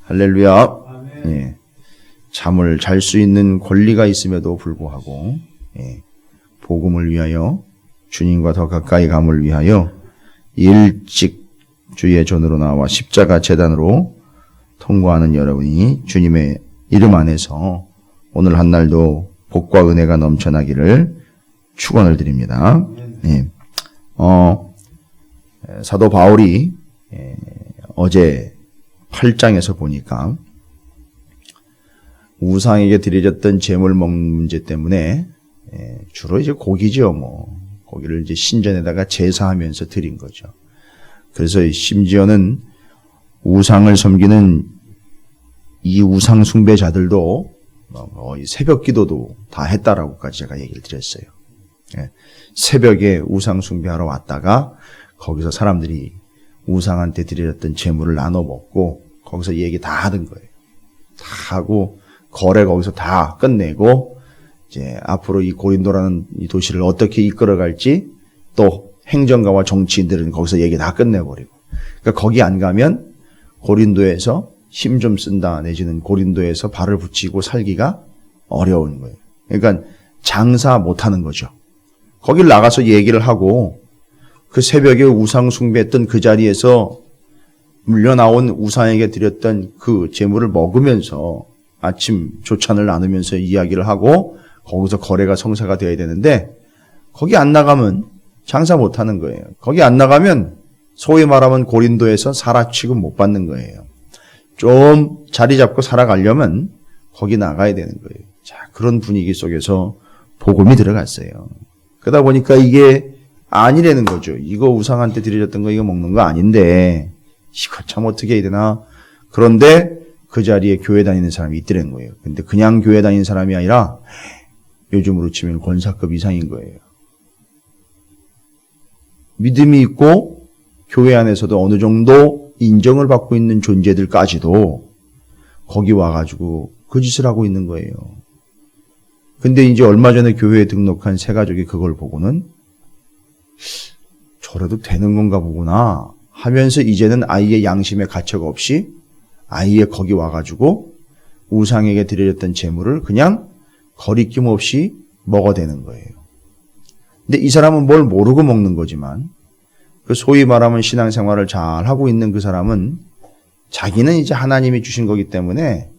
할렐루야. 예. 잠을 잘 수 있는 권리가 있음에도 불구하고 복음을 위하여 주님과 더 가까이 감을 위하여 일찍 주의 전으로 나와 십자가 제단으로 통과하는 여러분이 주님의 이름 안에서 오늘 한 날도 복과 은혜가 넘쳐나기를 축원을 드립니다. 예. 사도 바울이 어제 8장에서 보니까 우상에게 드려졌던 제물 먹는 문제 때문에 주로 이제 고기죠, 고기를 이제 신전에다가 제사하면서 드린 거죠. 그래서 심지어는 우상을 섬기는 이 우상 숭배자들도 새벽 기도도 다 했다라고까지 제가 얘기를 드렸어요. 새벽에 우상 숭배하러 왔다가 거기서 사람들이 우상한테 드려졌던 제물을 나눠 먹고 거기서 얘기 다 하던 거예요. 다 하고 거래 거기서 다 끝내고 이제 앞으로 이 고린도라는 이 도시를 어떻게 이끌어갈지 또 행정가와 정치인들은 거기서 얘기 다 끝내버리고 그러니까 거기 안 가면 고린도에서 힘 좀 쓴다 내지는 고린도에서 발을 붙이고 살기가 어려운 거예요. 그러니까 장사 못하는 거죠. 거길 나가서 얘기를 하고 그 새벽에 우상 숭배했던 그 자리에서 물려나온 우상에게 드렸던 그 제물을 먹으면서 아침 조찬을 나누면서 이야기를 하고 거기서 거래가 성사가 되어야 되는데 거기 안 나가면 장사 못하는 거예요. 거기 안 나가면 소위 말하면 고린도에서 살아 취급 못 받는 거예요. 좀 자리 잡고 살아가려면 거기 나가야 되는 거예요. 자, 그런 분위기 속에서 복음이 들어갔어요. 그러다 보니까 이게 아니라는 거죠. 이거 우상한테 드려졌던 거 이거 먹는 거 아닌데 이거 참 어떻게 해야 되나. 그런데 그 자리에 교회 다니는 사람이 있더라는 거예요. 근데 그냥 교회 다니는 사람이 아니라 요즘으로 치면 권사급 이상인 거예요. 믿음이 있고 교회 안에서도 어느 정도 인정을 받고 있는 존재들까지도 거기 와가지고 그 짓을 하고 있는 거예요. 근데 이제 얼마 전에 교회에 등록한 새 가족이 그걸 보고는 저래도 되는 건가 보구나 하면서 이제는 아이의 양심의 가책 없이 아이의 거기 와가지고 우상에게 드려졌던 제물을 그냥 거리낌 없이 먹어대는 거예요. 근데 이 사람은 뭘 모르고 먹는 거지만 그 소위 말하면 신앙생활을 잘 하고 있는 그 사람은 자기는 이제 하나님이 주신 거기 때문에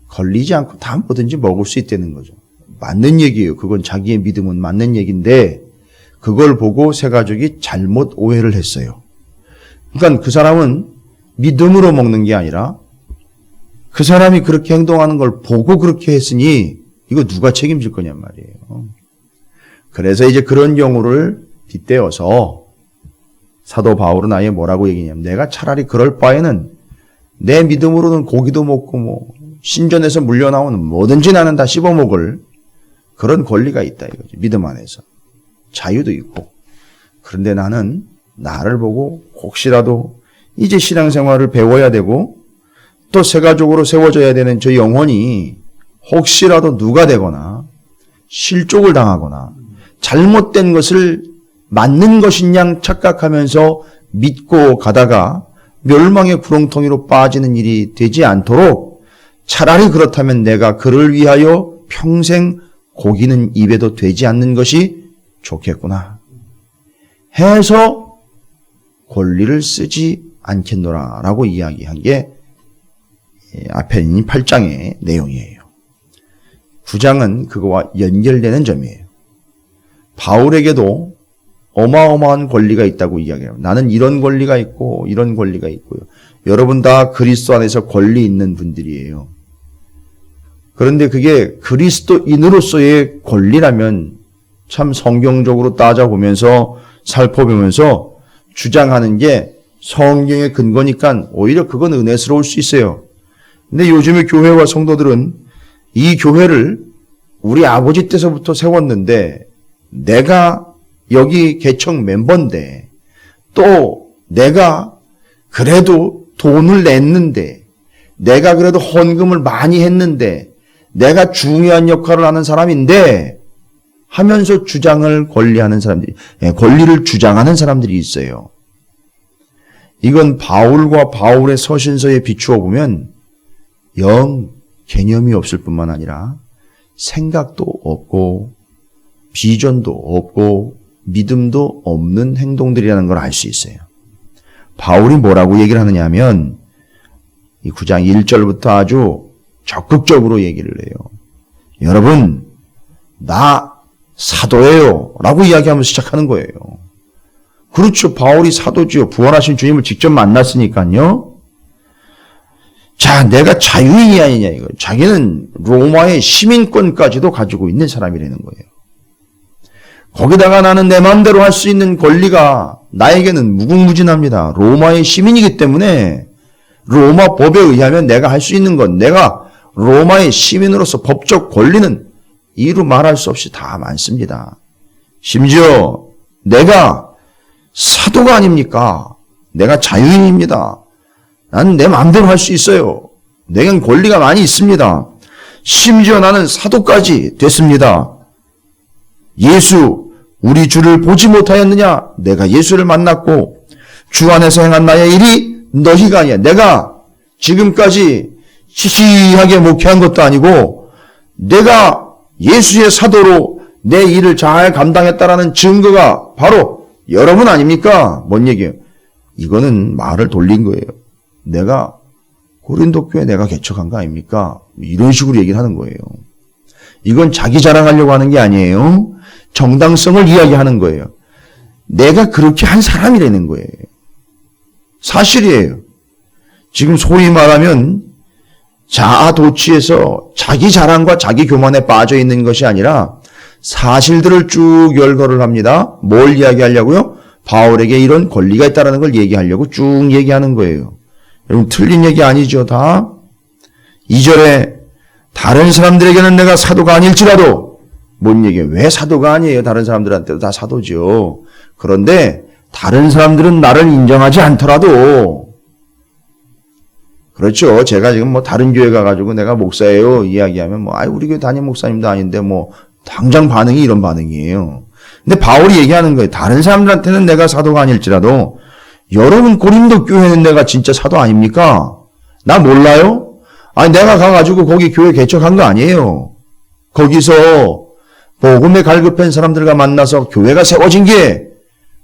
걸리지 않고 다 뭐든지 먹을 수 있다는 거죠. 맞는 얘기예요. 그건 자기의 믿음은 맞는 얘기인데 그걸 보고 새 가족이 잘못 오해를 했어요. 그러니까 그 사람은 믿음으로 먹는 게 아니라 그 사람이 그렇게 행동하는 걸 보고 그렇게 했으니 이거 누가 책임질 거냔 말이에요. 그래서 이제 그런 경우를 빗대어서 사도 바울은 아예 뭐라고 얘기냐면 내가 차라리 그럴 바에는 내 믿음으로는 고기도 먹고 신전에서 물려나오는 뭐든지 나는 다 씹어먹을 그런 권리가 있다 이거죠. 믿음 안에서. 자유도 있고. 그런데 나는 나를 보고 혹시라도 이제 신앙생활을 배워야 되고 또 새가족으로 세워져야 되는 저 영혼이 혹시라도 누가 되거나 실족을 당하거나 잘못된 것을 맞는 것인 양 착각하면서 믿고 가다가 멸망의 구렁텅이로 빠지는 일이 되지 않도록 차라리 그렇다면 내가 그를 위하여 평생 고기는 입에도 되지 않는 것이 좋겠구나 해서 권리를 쓰지 않겠노라 라고 이야기한 게 앞에 있는 8장의 내용이에요. 9장은 그거와 연결되는 점이에요. 바울에게도 어마어마한 권리가 있다고 이야기해요. 나는 이런 권리가 있고 이런 권리가 있고요. 여러분 다 그리스도 안에서 권리 있는 분들이에요. 그런데 그게 그리스도인으로서의 권리라면 참 성경적으로 따져보면서 살펴보면서 주장하는 게 성경의 근거니까 오히려 그건 은혜스러울 수 있어요. 근데 요즘의 교회와 성도들은 이 교회를 우리 아버지 때서부터 세웠는데 내가 여기 개척 멤버인데 또 내가 그래도 돈을 냈는데 내가 그래도 헌금을 많이 했는데 내가 중요한 역할을 하는 사람인데 하면서 주장을 권리하는 사람들이, 권리를 주장하는 사람들이 있어요. 이건 바울과 바울의 서신서에 비추어 보면 영 개념이 없을 뿐만 아니라 생각도 없고 비전도 없고 믿음도 없는 행동들이라는 걸 알 수 있어요. 바울이 뭐라고 얘기를 하느냐 하면 이 9장 1절부터 아주 적극적으로 얘기를 해요. 여러분, 나 사도예요 라고 이야기하면서 시작하는 거예요. 그렇죠. 바울이 사도지요. 부활하신 주님을 직접 만났으니까요. 자, 내가 자유인이 아니냐 이거. 자기는 로마의 시민권까지도 가지고 있는 사람이라는 거예요. 거기다가 나는 내 마음대로 할 수 있는 권리가 나에게는 무궁무진합니다. 로마의 시민이기 때문에 로마 법에 의하면 내가 할 수 있는 건 내가 로마의 시민으로서 법적 권리는 이루 말할 수 없이 다 많습니다. 심지어 내가 사도가 아닙니까? 내가 자유인입니다. 나는 내 마음대로 할 수 있어요. 내겐 권리가 많이 있습니다. 심지어 나는 사도까지 됐습니다. 예수, 우리 주를 보지 못하였느냐? 내가 예수를 만났고 주 안에서 행한 나의 일이 너희가 아니야. 내가 지금까지 시시하게 목회한 것도 아니고 내가 예수의 사도로 내 일을 잘 감당했다라는 증거가 바로 여러분 아닙니까? 뭔 얘기예요? 이거는 말을 돌린 거예요. 내가 고린도 교회 내가 개척한 거 아닙니까? 이런 식으로 얘기를 하는 거예요. 이건 자기 자랑하려고 하는 게 아니에요. 정당성을 이야기하는 거예요. 내가 그렇게 한 사람이라는 거예요. 사실이에요. 지금 소위 말하면 자아도취에서 자기 자랑과 자기 교만에 빠져 있는 것이 아니라 사실들을 쭉 열거를 합니다. 뭘 이야기하려고요? 바울에게 이런 권리가 있다는 걸 얘기하려고 쭉 얘기하는 거예요. 여러분 틀린 얘기 아니죠 다? 2절에 다른 사람들에게는 내가 사도가 아닐지라도 뭔 얘기예요? 왜 사도가 아니에요? 다른 사람들한테도 다 사도죠. 그런데 다른 사람들은 나를 인정하지 않더라도 그렇죠. 제가 지금 뭐 다른 교회 가가지고 내가 목사예요 이야기하면 뭐 우리 교회 담임 목사님도 아닌데 뭐 당장 반응이 이런 반응이에요. 근데 바울이 얘기하는 거예요. 다른 사람들한테는 내가 사도가 아닐지라도 여러분 고린도 교회는 내가 진짜 사도 아닙니까? 나 몰라요? 내가 가가지고 거기 교회 개척한 거 아니에요. 거기서 복음에 갈급한 사람들과 만나서 교회가 세워진 게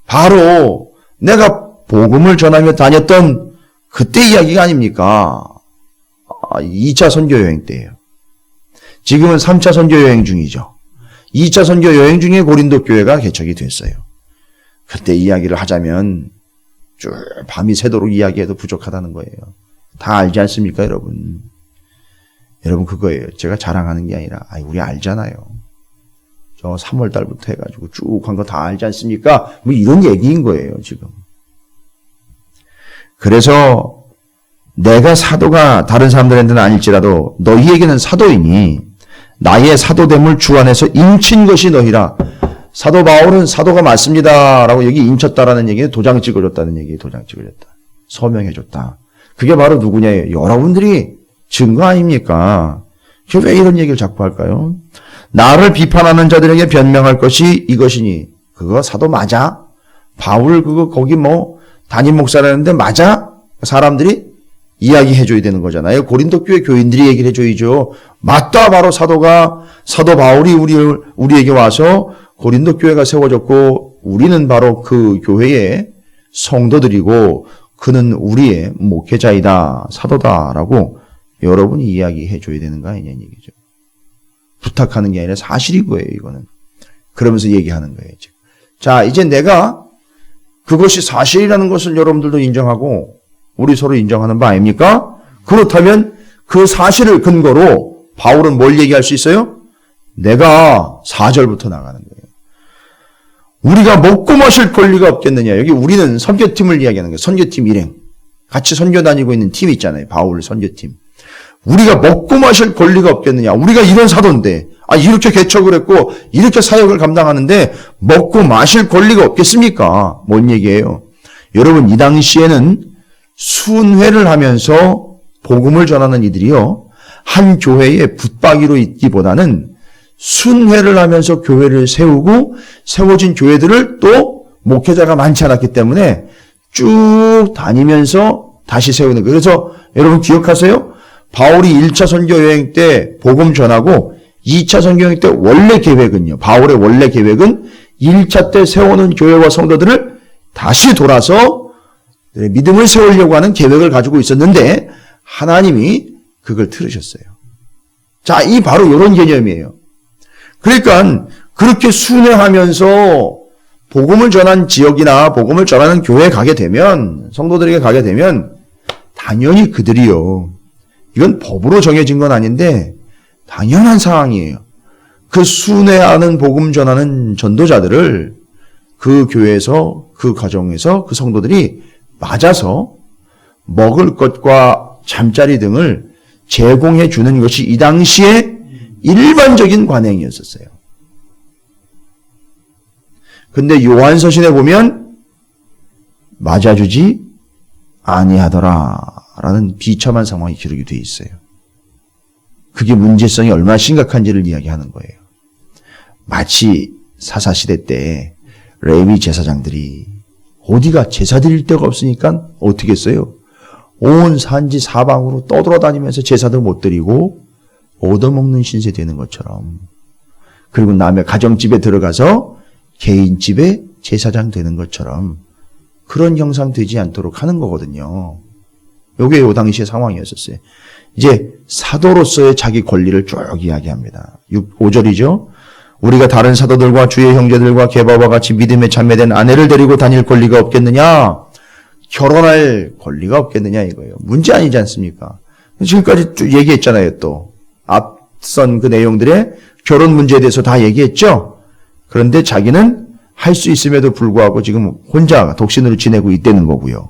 바로 내가 복음을 전하며 다녔던 그때 이야기가 아닙니까? 2차 선교 여행 때예요. 지금은 3차 선교 여행 중이죠. 2차 선교 여행 중에 고린도 교회가 개척이 됐어요. 그때 이야기를 하자면 쭉 밤이 새도록 이야기해도 부족하다는 거예요. 다 알지 않습니까, 여러분? 여러분 그거예요. 제가 자랑하는 게 아니라 우리 알잖아요. 저 3월 달부터 해가지고 쭉 한 거 다 알지 않습니까? 뭐 이런 얘기인 거예요, 지금. 그래서 내가 사도가 다른 사람들한테는 아닐지라도 너희에게는 사도이니 나의 사도됨을 주 안에서 인친 것이 너희라. 사도 바울은 사도가 맞습니다 라고 여기 인쳤다라는 얘기는 도장 찍어줬다는 얘기예요. 도장 찍어줬다. 서명해줬다. 그게 바로 누구냐예요. 여러분들이 증거 아닙니까? 왜 이런 얘기를 자꾸 할까요? 나를 비판하는 자들에게 변명할 것이 이것이니. 그거 사도 맞아? 바울 그거 거기 뭐 담임 목사라는데 맞아? 사람들이 이야기해줘야 되는 거잖아요. 고린도 교회 교인들이 얘기를 해줘야죠. 맞다. 바로 사도 바울이 우리에게 와서 고린도 교회가 세워졌고 우리는 바로 그 교회의 성도들이고 그는 우리의 목회자이다. 사도다라고 여러분이 이야기해줘야 되는 거 아니냐는 얘기죠. 부탁하는 게 아니라 사실인 거예요. 이거는. 그러면서 얘기하는 거예요. 지금. 자, 이제 내가 그것이 사실이라는 것을 여러분들도 인정하고 우리 서로 인정하는 바 아닙니까? 그렇다면 그 사실을 근거로 바울은 뭘 얘기할 수 있어요? 내가 4절부터 나가는 거예요. 우리가 먹고 마실 권리가 없겠느냐. 여기 우리는 선교팀을 이야기하는 거예요. 선교팀 일행. 같이 선교 다니고 있는 팀 있잖아요. 바울 선교팀. 우리가 먹고 마실 권리가 없겠느냐. 우리가 이런 사도인데 이렇게 개척을 했고 이렇게 사역을 감당하는데 먹고 마실 권리가 없겠습니까? 뭔 얘기예요? 여러분 이 당시에는 순회를 하면서 복음을 전하는 이들이요. 한 교회에 붙박이로 있기보다는 순회를 하면서 교회를 세우고 세워진 교회들을 또 목회자가 많지 않았기 때문에 쭉 다니면서 다시 세우는 거예요. 그래서 여러분 기억하세요? 바울이 1차 선교 여행 때 복음 전하고 2차 선교 여행 때 원래 계획은요. 바울의 원래 계획은 1차 때 세워놓은 교회와 성도들을 다시 돌아서 믿음을 세우려고 하는 계획을 가지고 있었는데 하나님이 그걸 틀으셨어요. 자, 이 바로 이런 개념이에요. 그러니까 그렇게 순회하면서 복음을 전한 지역이나 복음을 전하는 교회에 가게 되면, 성도들에게 가게 되면 당연히 그들이요. 이건 법으로 정해진 건 아닌데 당연한 상황이에요. 그 순회하는 복음 전하는 전도자들을 그 교회에서, 그 가정에서 그 성도들이 맞아서 먹을 것과 잠자리 등을 제공해 주는 것이 이 당시에 일반적인 관행이었었어요. 근데 요한서신에 보면 맞아주지 아니하더라 라는 비참한 상황이 기록이 되어 있어요. 그게 문제성이 얼마나 심각한지를 이야기하는 거예요. 마치 사사시대 때 레위 제사장들이 어디가 제사 드릴 데가 없으니까 어떻게 했어요? 온 산지 사방으로 떠돌아다니면서 제사도 못 드리고 얻어먹는 신세 되는 것처럼, 그리고 남의 가정집에 들어가서 개인집에 제사장 되는 것처럼 그런 형상 되지 않도록 하는 거거든요. 요게 요 당시의 상황이었었어요. 이제 사도로서의 자기 권리를 쭉 이야기합니다. 5절이죠. 우리가 다른 사도들과 주의 형제들과 게바와 같이 믿음에 참여된 아내를 데리고 다닐 권리가 없겠느냐? 결혼할 권리가 없겠느냐 이거예요. 문제 아니지 않습니까? 지금까지 쭉 얘기했잖아요. 또 앞선 그 내용들의 결혼 문제에 대해서 다 얘기했죠. 그런데 자기는 할 수 있음에도 불구하고 지금 혼자 독신으로 지내고 있다는 거고요.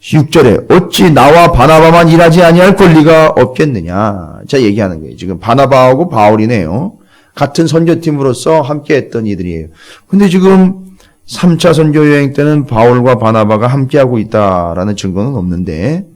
6절에 어찌 나와 바나바만 일하지 아니할 권리가 없겠느냐. 자, 얘기하는 거예요. 지금 바나바하고 바울이네요. 같은 선교팀으로서 함께 했던 이들이에요. 근데 지금 3차 선교 여행 때는 바울과 바나바가 함께하고 있다라는 증거는 없는데,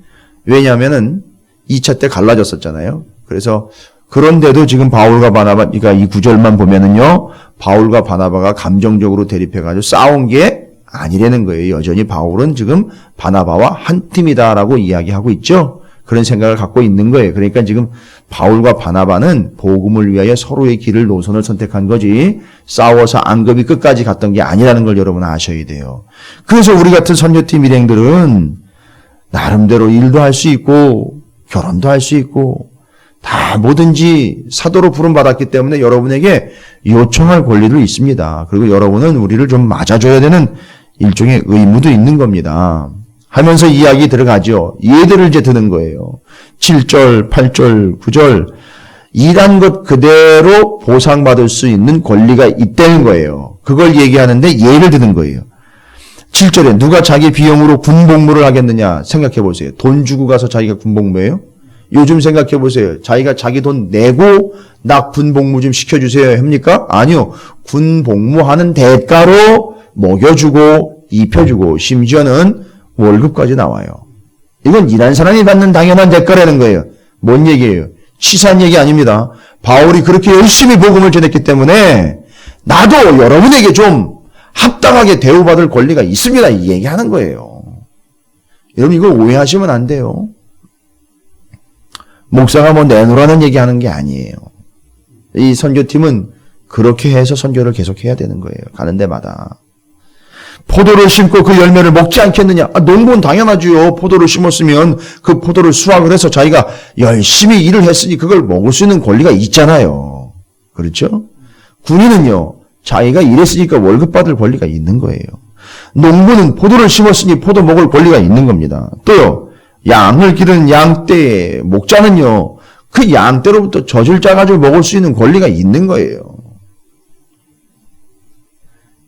왜냐하면은 2차 때 갈라졌었잖아요. 그래서 그런데도 지금 바울과 바나바, 그러니까 이 구절만 보면은요, 바울과 바나바가 감정적으로 대립해가지고 싸운 게 아니라는 거예요. 여전히 바울은 지금 바나바와 한 팀이다라고 이야기하고 있죠. 그런 생각을 갖고 있는 거예요. 그러니까 지금 바울과 바나바는 복음을 위하여 서로의 길을, 노선을 선택한 거지 싸워서 안급이 끝까지 갔던 게 아니라는 걸 여러분 아셔야 돼요. 그래서 우리 같은 선교팀 일행들은 나름대로 일도 할 수 있고 결혼도 할 수 있고 다 뭐든지 사도로 부름받았기 때문에 여러분에게 요청할 권리도 있습니다. 그리고 여러분은 우리를 좀 맞아줘야 되는 일종의 의무도 있는 겁니다. 하면서 이야기 들어가죠. 예들을 이제 드는 거예요. 7절, 8절, 9절 일한 것 그대로 보상받을 수 있는 권리가 있다는 거예요. 그걸 얘기하는데 예를 드는 거예요. 7절에 누가 자기 비용으로 군복무를 하겠느냐 생각해 보세요. 돈 주고 가서 자기가 군복무해요? 요즘 생각해 보세요. 자기가 자기 돈 내고 나 군복무 좀 시켜주세요 합니까? 아니요. 군복무하는 대가로 먹여주고 입혀주고 심지어는 월급까지 나와요. 이건 일한 사람이 받는 당연한 대가라는 거예요. 뭔 얘기예요? 치사한 얘기 아닙니다. 바울이 그렇게 열심히 복음을 전했기 때문에 나도 여러분에게 좀 합당하게 대우받을 권리가 있습니다. 이 얘기하는 거예요. 여러분 이거 오해하시면 안 돼요. 목사가 뭐 내놓으라는 얘기하는 게 아니에요. 이 선교팀은 그렇게 해서 선교를 계속해야 되는 거예요. 가는 데마다. 포도를 심고 그 열매를 먹지 않겠느냐? 농부는 당연하지요. 포도를 심었으면 그 포도를 수확을 해서 자기가 열심히 일을 했으니 그걸 먹을 수 있는 권리가 있잖아요. 그렇죠? 군인은요. 자기가 일했으니까 월급 받을 권리가 있는 거예요. 농부는 포도를 심었으니 포도 먹을 권리가 있는 겁니다. 또요. 양을 기르는 양떼 목자는요. 그 양떼로부터 젖을 짜가지고 먹을 수 있는 권리가 있는 거예요.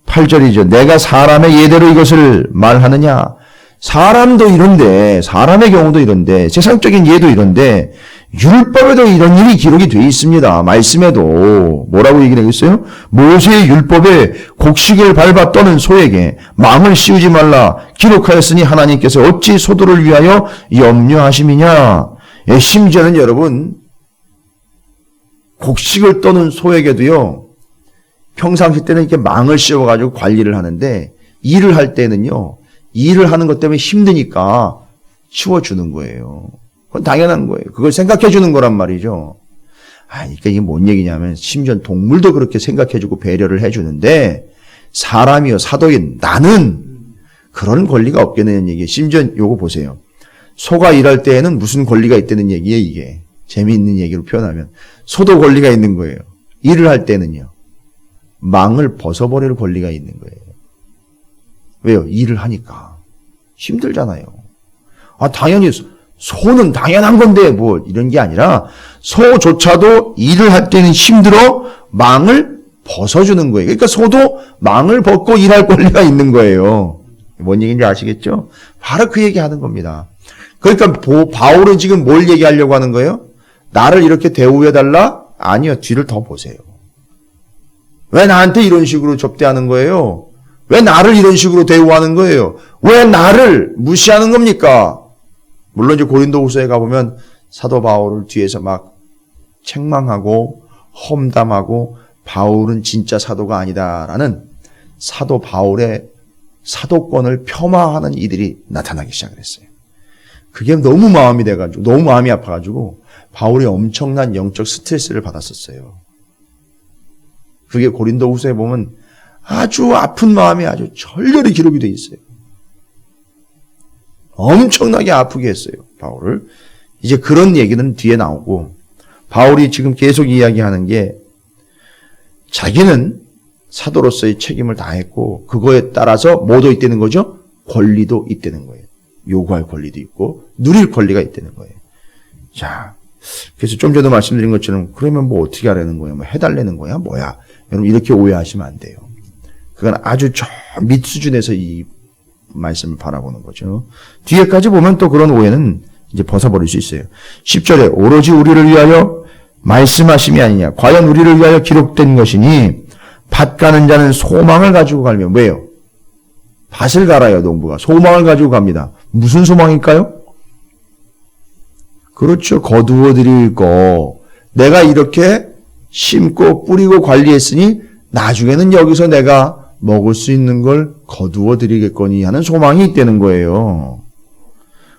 8절이죠. 내가 사람의 예대로 이것을 말하느냐. 사람도 이런데, 사람의 경우도 이런데, 세상적인 예도 이런데, 율법에도 이런 일이 기록이 되어 있습니다. 말씀에도. 뭐라고 얘기를 하겠어요? 모세의 율법에 곡식을 밟아 떠는 소에게 망을 씌우지 말라 기록하였으니 하나님께서 어찌 소도를 위하여 염려하심이냐. 예, 심지어는 여러분, 곡식을 떠는 소에게도요, 평상시 때는 이렇게 망을 씌워가지고 관리를 하는데, 일을 할 때는요, 일을 하는 것 때문에 힘드니까 치워주는 거예요. 그건 당연한 거예요. 그걸 생각해 주는 거란 말이죠. 그러니까 이게 뭔 얘기냐면 심지어 동물도 그렇게 생각해 주고 배려를 해 주는데 사람이요, 사도인 나는 그런 권리가 없겠느냐는 얘기예요. 심지어 요거 보세요. 소가 일할 때에는 무슨 권리가 있다는 얘기예요, 이게. 재미있는 얘기로 표현하면. 소도 권리가 있는 거예요. 일을 할 때는요. 망을 벗어버릴 권리가 있는 거예요. 왜요? 일을 하니까. 힘들잖아요. 당연히 소는 당연한 건데 뭐 이런 게 아니라 소조차도 일을 할 때는 힘들어 망을 벗어주는 거예요. 그러니까 소도 망을 벗고 일할 권리가 있는 거예요. 뭔 얘기인지 아시겠죠? 바로 그 얘기하는 겁니다. 그러니까 바울은 지금 뭘 얘기하려고 하는 거예요? 나를 이렇게 대우해달라? 아니요. 뒤를 더 보세요. 왜 나한테 이런 식으로 접대하는 거예요? 왜 나를 이런 식으로 대우하는 거예요? 왜 나를 무시하는 겁니까? 물론 이제 고린도후서에 가보면 사도 바울을 뒤에서 막 책망하고 험담하고 바울은 진짜 사도가 아니다라는 사도 바울의 사도권을 폄하하는 이들이 나타나기 시작을 했어요. 그게 너무 마음이 돼가지고 너무 마음이 아파가지고 바울이 엄청난 영적 스트레스를 받았었어요. 그게 고린도후서에 보면 아주 아픈 마음이 아주 절절히 기록이 돼 있어요. 엄청나게 아프게 했어요, 바울을. 이제 그런 얘기는 뒤에 나오고 바울이 지금 계속 이야기하는 게 자기는 사도로서의 책임을 다했고 그거에 따라서 뭐도 있다는 거죠? 권리도 있다는 거예요. 요구할 권리도 있고 누릴 권리가 있다는 거예요. 자, 그래서 좀 전에 말씀드린 것처럼 그러면 뭐 어떻게 하라는 거야? 뭐 해달라는 거야? 뭐야? 여러분 이렇게 오해하시면 안 돼요. 그건 아주 저 밑 수준에서 이 말씀을 바라보는 거죠. 뒤에까지 보면 또 그런 오해는 이제 벗어버릴 수 있어요. 10절에 오로지 우리를 위하여 말씀하심이 아니냐. 과연 우리를 위하여 기록된 것이니 밭 가는 자는 소망을 가지고 가면 왜요? 밭을 갈아요, 농부가. 소망을 가지고 갑니다. 무슨 소망일까요? 그렇죠. 거두어 드릴 거. 내가 이렇게 심고 뿌리고 관리했으니 나중에는 여기서 내가 먹을 수 있는 걸 거두어 드리겠거니 하는 소망이 있다는 거예요.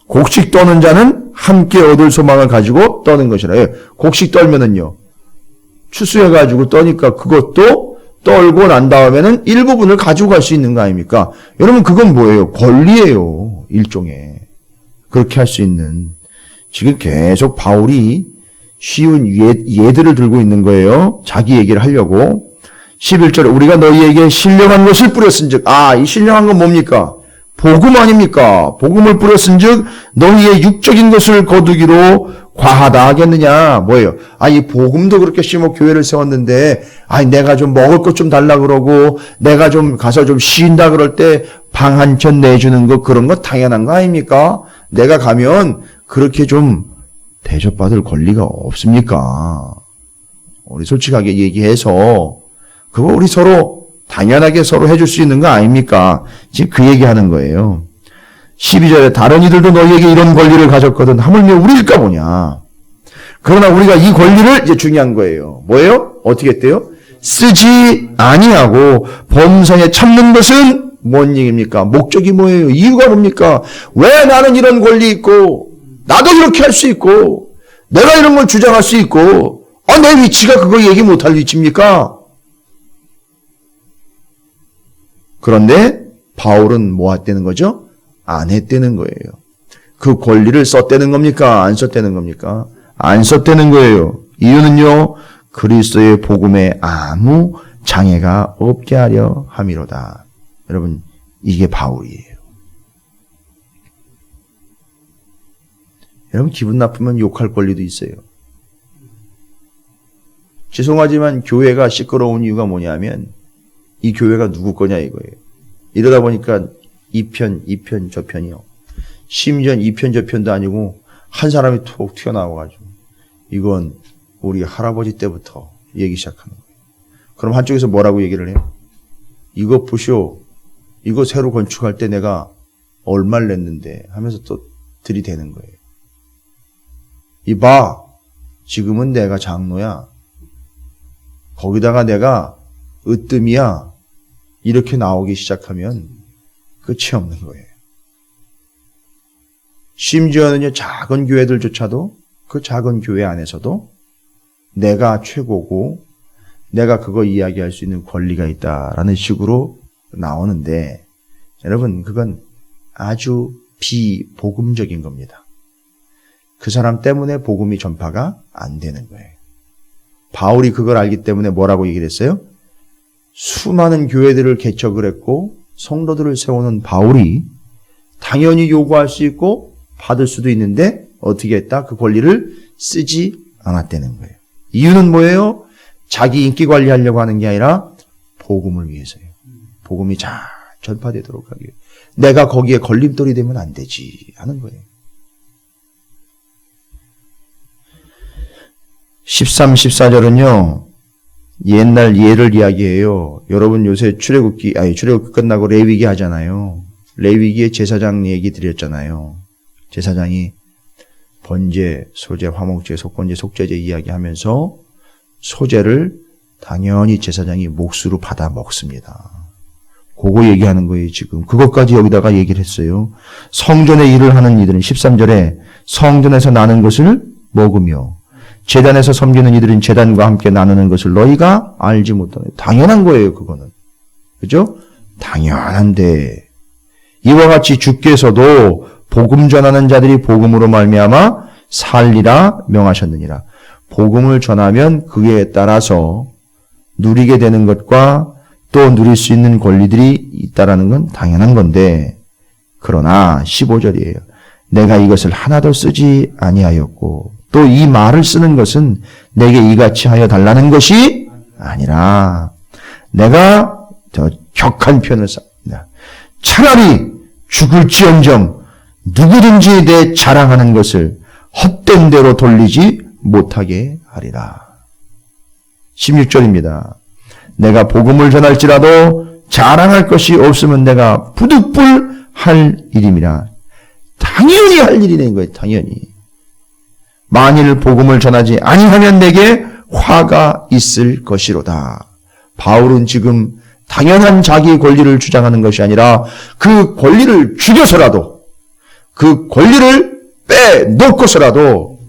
곡식 떠는 자는 함께 얻을 소망을 가지고 떠는 것이라. 곡식 떨면은요. 추수해가지고 떠니까 그것도 떨고 난 다음에는 일부분을 가지고 갈 수 있는 거 아닙니까? 여러분 그건 뭐예요? 권리예요. 일종의. 그렇게 할 수 있는. 지금 계속 바울이 쉬운 예들을 들고 있는 거예요. 자기 얘기를 하려고. 11절에 우리가 너희에게 신령한 것을 뿌렸은즉 이 신령한 건 뭡니까? 복음 아닙니까? 복음을 뿌렸은즉 너희의 육적인 것을 거두기로 과하다 하겠느냐? 뭐예요? 이 복음도 그렇게 심어 교회를 세웠는데 내가 좀 먹을 것 좀 달라 그러고 내가 좀 가서 좀 쉰다 그럴 때 방 한 켠 내주는 거 그런 거 당연한 거 아닙니까? 내가 가면 그렇게 좀 대접받을 권리가 없습니까? 우리 솔직하게 얘기해서 그거 우리 서로 당연하게 서로 해줄 수 있는 거 아닙니까? 지금 그 얘기하는 거예요. 12절에 다른 이들도 너희에게 이런 권리를 가졌거든 하물며 우리일까 보냐. 그러나 우리가 이 권리를 이제 중요한 거예요. 뭐예요? 어떻게 했대요? 쓰지 아니하고 범성에 참는 것은 뭔 얘기입니까? 목적이 뭐예요? 이유가 뭡니까? 왜 나는 이런 권리 있고 나도 이렇게 할 수 있고 내가 이런 걸 주장할 수 있고 내 위치가 그거 얘기 못할 위치입니까? 그런데 바울은 뭐 했다는 거죠? 안 했다는 거예요. 그 권리를 썼다는 겁니까? 안 썼다는 겁니까? 안 썼다는 거예요. 이유는요. 그리스도의 복음에 아무 장애가 없게 하려 함이로다. 여러분 이게 바울이에요. 여러분 기분 나쁘면 욕할 권리도 있어요. 죄송하지만 교회가 시끄러운 이유가 뭐냐면 이 교회가 누구 거냐 이거예요. 이러다 보니까 이 편, 저 편이요. 심지어 이 편, 저 편도 아니고 한 사람이 툭 튀어나와가지고 이건 우리 할아버지 때부터 얘기 시작하는 거예요. 그럼 한쪽에서 뭐라고 얘기를 해요? 이거 보시오. 이거 새로 건축할 때 내가 얼마를 냈는데 하면서 또 들이대는 거예요. 이봐. 지금은 내가 장로야. 거기다가 내가 으뜸이야. 이렇게 나오기 시작하면 끝이 없는 거예요. 심지어는요, 작은 교회들조차도 그 작은 교회 안에서도 내가 최고고 내가 그거 이야기할 수 있는 권리가 있다라는 식으로 나오는데 여러분 그건 아주 비복음적인 겁니다. 그 사람 때문에 복음이 전파가 안 되는 거예요. 바울이 그걸 알기 때문에 뭐라고 얘기를 했어요? 수많은 교회들을 개척을 했고 성도들을 세우는 바울이 당연히 요구할 수 있고 받을 수도 있는데 어떻게 했다? 그 권리를 쓰지 않았다는 거예요. 이유는 뭐예요? 자기 인기 관리하려고 하는 게 아니라 복음을 위해서예요. 복음이 잘 전파되도록 하기 위해. 내가 거기에 걸림돌이 되면 안 되지 하는 거예요. 13, 14절은요. 옛날 예를 이야기해요. 여러분 요새 출애굽기 끝나고 레위기 하잖아요. 레위기에 제사장 얘기 드렸잖아요. 제사장이 번제, 소제, 화목제, 속건제, 속죄제 이야기하면서 소제를 당연히 제사장이 몫으로 받아 먹습니다. 그거 얘기하는 거예요, 지금. 그것까지 여기다가 얘기를 했어요. 성전의 일을 하는 이들은 13절에 성전에서 나는 것을 먹으며 제단에서 섬기는 이들은 제단과 함께 나누는 것을 너희가 알지 못하네. 당연한 거예요, 그거는. 그죠? 당연한데 이와 같이 주께서도 복음 전하는 자들이 복음으로 말미암아 살리라 명하셨느니라. 복음을 전하면 그에 따라서 누리게 되는 것과 또 누릴 수 있는 권리들이 있다라는 건 당연한 건데 그러나 15절이에요. 내가 이것을 하나도 쓰지 아니하였고 또 이 말을 쓰는 것은 내게 이같이 하여 달라는 것이 아니라 내가 더 격한 표현을 씁니다. 차라리 죽을지언정 누구든지 내 자랑하는 것을 헛된 대로 돌리지 못하게 하리라. 16절입니다. 내가 복음을 전할지라도 자랑할 것이 없으면 내가 부득불 할 일임이라. 당연히 할 일이라는 거예요. 당연히. 만일 복음을 전하지 아니하면 내게 화가 있을 것이로다. 바울은 지금 당연한 자기 권리를 주장하는 것이 아니라 그 권리를 죽여서라도 그 권리를 빼놓고서라도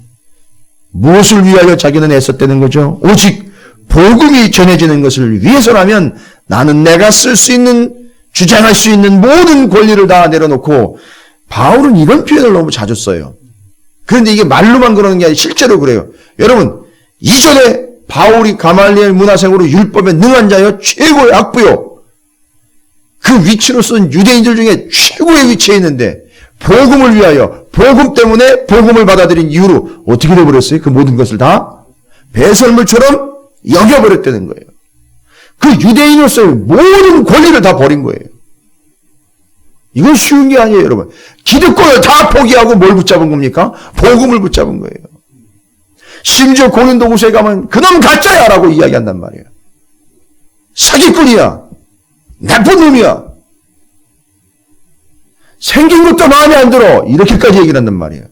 무엇을 위하여 자기는 애썼다는 거죠? 오직 복음이 전해지는 것을 위해서라면 나는 내가 쓸 수 있는 주장할 수 있는 모든 권리를 다 내려놓고 바울은 이런 표현을 너무 자주 써요. 그런데 이게 말로만 그러는 게 아니라 실제로 그래요. 여러분 이전에 바울이 가말리엘 문화생으로 율법에 능한 자여 최고의 학부요. 그 위치로 쓴 유대인들 중에 최고의 위치에 있는데 복음을 위하여 복음 때문에 복음을 받아들인 이유로 어떻게 되어버렸어요? 그 모든 것을 다 배설물처럼 여겨버렸다는 거예요. 그 유대인으로서의 모든 권리를 다 버린 거예요. 이건 쉬운 게 아니에요, 여러분. 기득권을 다 포기하고 뭘 붙잡은 겁니까? 복음을 붙잡은 거예요. 심지어 고린도후서에 가면 그놈 가짜야 라고 이야기한단 말이에요. 사기꾼이야. 나쁜 놈이야. 생긴 것도 마음에 안 들어. 이렇게까지 얘기를 한단 말이에요.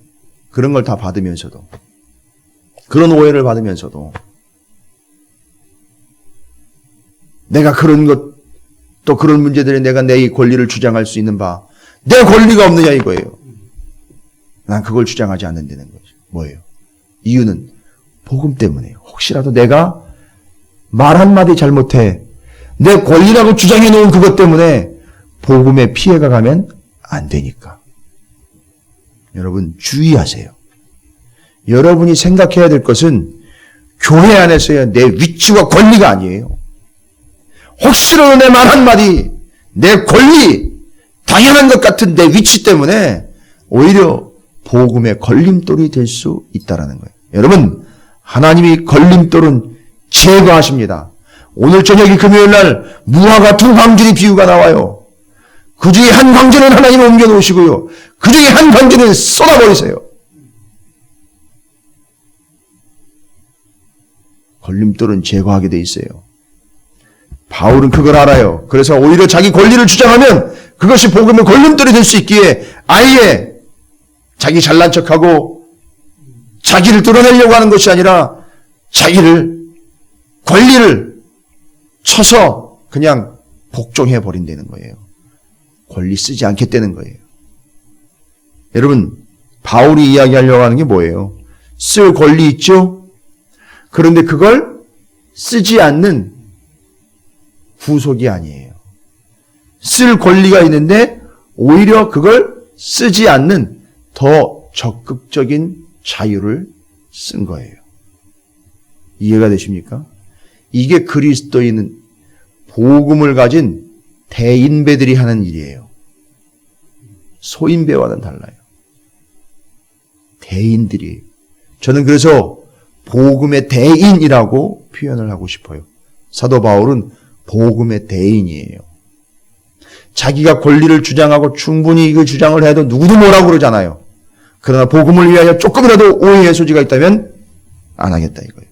그런 걸 다 받으면서도. 그런 오해를 받으면서도. 내가 그런 것, 또 그런 문제들에 내가 내 권리를 주장할 수 있는 바, 내 권리가 없느냐 이거예요. 난 그걸 주장하지 않는다는 거죠. 뭐예요? 이유는 복음 때문에요. 혹시라도 내가 말 한마디 잘못해 내 권리라고 주장해 놓은 그것 때문에 복음에 피해가 가면 안 되니까. 여러분 주의하세요. 여러분이 생각해야 될 것은 교회 안에서의 내 위치와 권리가 아니에요. 혹시라도 내 말 한마디, 내 권리, 당연한 것 같은 내 위치 때문에 오히려 복음의 걸림돌이 될 수 있다는 거예요. 여러분, 하나님이 걸림돌은 제거하십니다. 오늘 저녁이 금요일날 무화과 두 광주리 비유가 나와요. 그 중에 한 광주는 하나님 옮겨 놓으시고요. 그 중에 한 광주는 쏟아버리세요. 걸림돌은 제거하게 돼 있어요. 바울은 그걸 알아요. 그래서 오히려 자기 권리를 주장하면 그것이 복음의 걸림돌이 될 수 있기에 아예 자기 잘난 척하고 자기를 드러내려고 하는 것이 아니라 자기를 권리를 쳐서 그냥 복종해 버린다는 거예요. 권리 쓰지 않겠다는 거예요. 여러분 바울이 이야기하려고 하는 게 뭐예요? 쓸 권리 있죠? 그런데 그걸 쓰지 않는 구속이 아니에요. 쓸 권리가 있는데 오히려 그걸 쓰지 않는 더 적극적인 자유를 쓴 거예요. 이해가 되십니까? 이게 그리스도인은 복음을 가진 대인배들이 하는 일이에요. 소인배와는 달라요. 대인들이. 저는 그래서 복음의 대인이라고 표현을 하고 싶어요. 사도 바울은 복음의 대인이에요. 자기가 권리를 주장하고 충분히 그 주장을 해도 누구도 뭐라고 그러잖아요. 그러나 복음을 위하여 조금이라도 오해의 소지가 있다면 안 하겠다 이거예요.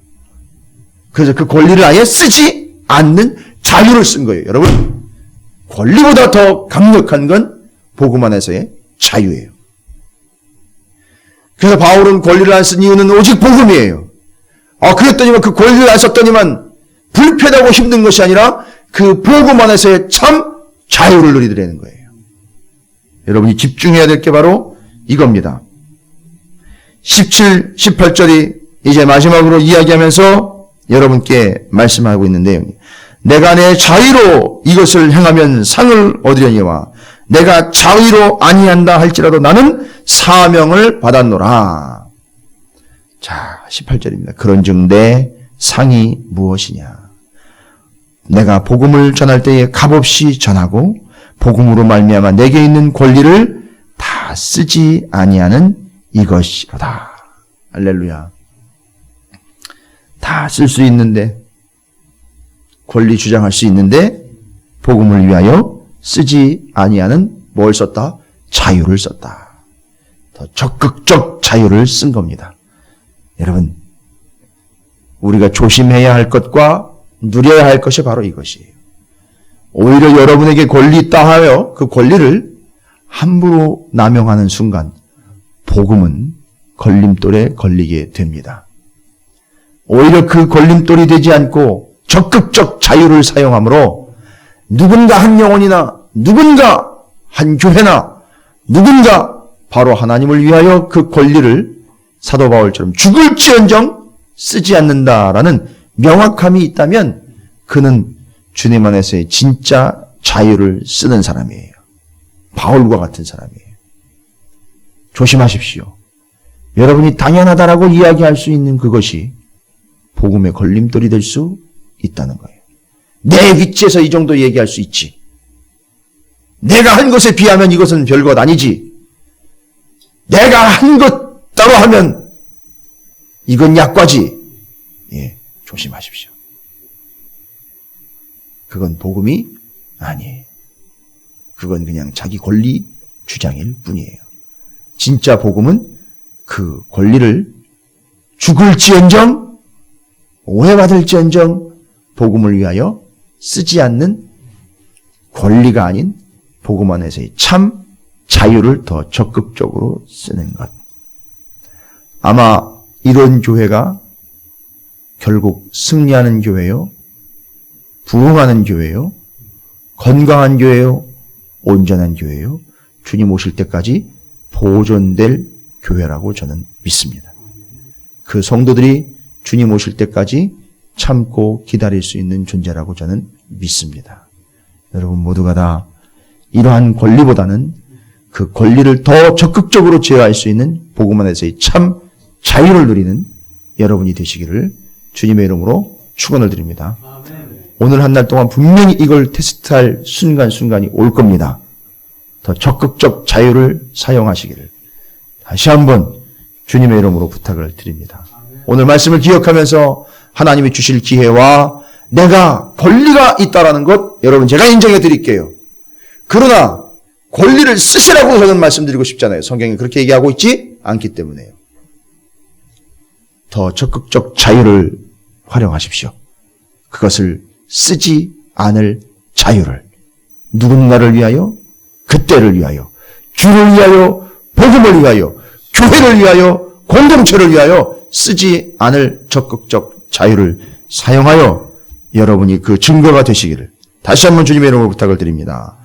그래서 그 권리를 아예 쓰지 않는 자유를 쓴 거예요. 여러분, 권리보다 더 강력한 건 복음 안에서의 자유예요. 그래서 바울은 권리를 안 쓴 이유는 오직 복음이에요. 그랬더니만 그 권리를 안 썼더니만 불편하고 힘든 것이 아니라 그 복음 안에서의 참 자유를 누리더라는 거예요. 여러분이 집중해야 될 게 바로 이겁니다. 17, 18절이 이제 마지막으로 이야기하면서 여러분께 말씀하고 있는데요. 내가 내 자유로 이것을 행하면 상을 얻으려니와 내가 자유로 아니한다 할지라도 나는 사명을 받았노라. 자, 18절입니다. 그런즉 내 상이 무엇이냐? 내가 복음을 전할 때에 값없이 전하고 복음으로 말미암아 내게 있는 권리를 다 쓰지 아니하는 이것이로다. 할렐루야. 다 쓸 수 있는데, 권리 주장할 수 있는데 복음을 위하여 쓰지 아니하는 뭘 썼다? 자유를 썼다. 더 적극적 자유를 쓴 겁니다. 여러분, 우리가 조심해야 할 것과 누려야 할 것이 바로 이것이에요. 오히려 여러분에게 권리 있다 하여 그 권리를 함부로 남용하는 순간 복음은 걸림돌에 걸리게 됩니다. 오히려 그 걸림돌이 되지 않고 적극적 자유를 사용함으로 누군가 한 영혼이나 누군가 한 교회나 누군가 바로 하나님을 위하여 그 권리를 사도 바울처럼 죽을지언정 쓰지 않는다라는 명확함이 있다면 그는 주님 안에서의 진짜 자유를 쓰는 사람이에요. 바울과 같은 사람이에요. 조심하십시오. 여러분이 당연하다라고 이야기할 수 있는 그것이 복음의 걸림돌이 될 수 있다는 거예요. 내 위치에서 이 정도 얘기할 수 있지. 내가 한 것에 비하면 이것은 별것 아니지. 내가 한 것 따로 하면 이건 약과지. 예, 조심하십시오. 그건 복음이 아니에요. 그건 그냥 자기 권리 주장일 뿐이에요. 진짜 복음은 그 권리를 죽을지언정 오해받을지언정 복음을 위하여 쓰지 않는 권리가 아닌 복음 안에서의 참 자유를 더 적극적으로 쓰는 것. 아마 이런 교회가 결국 승리하는 교회요, 부흥하는 교회요, 건강한 교회요, 온전한 교회요, 주님 오실 때까지 보존될 교회라고 저는 믿습니다. 그 성도들이 주님 오실 때까지 참고 기다릴 수 있는 존재라고 저는 믿습니다. 여러분 모두가 다 이러한 권리보다는 그 권리를 더 적극적으로 제어할 수 있는 복음 안에서의 참 자유를 누리는 여러분이 되시기를 주님의 이름으로 축원을 드립니다. 오늘 한 날 동안 분명히 이걸 테스트할 순간순간이 올 겁니다. 더 적극적 자유를 사용하시기를 다시 한번 주님의 이름으로 부탁을 드립니다. 오늘 말씀을 기억하면서 하나님이 주실 기회와 내가 권리가 있다라는 것 여러분 제가 인정해 드릴게요. 그러나 권리를 쓰시라고 저는 말씀드리고 싶잖아요. 성경이 그렇게 얘기하고 있지 않기 때문에요. 더 적극적 자유를 활용하십시오. 그것을 쓰지 않을 자유를 누군가를 위하여, 그때를 위하여, 주를 위하여, 복음을 위하여, 교회를 위하여, 공동체를 위하여 쓰지 않을 적극적 자유를 사용하여 여러분이 그 증거가 되시기를 다시 한번 주님의 이름으로 부탁을 드립니다.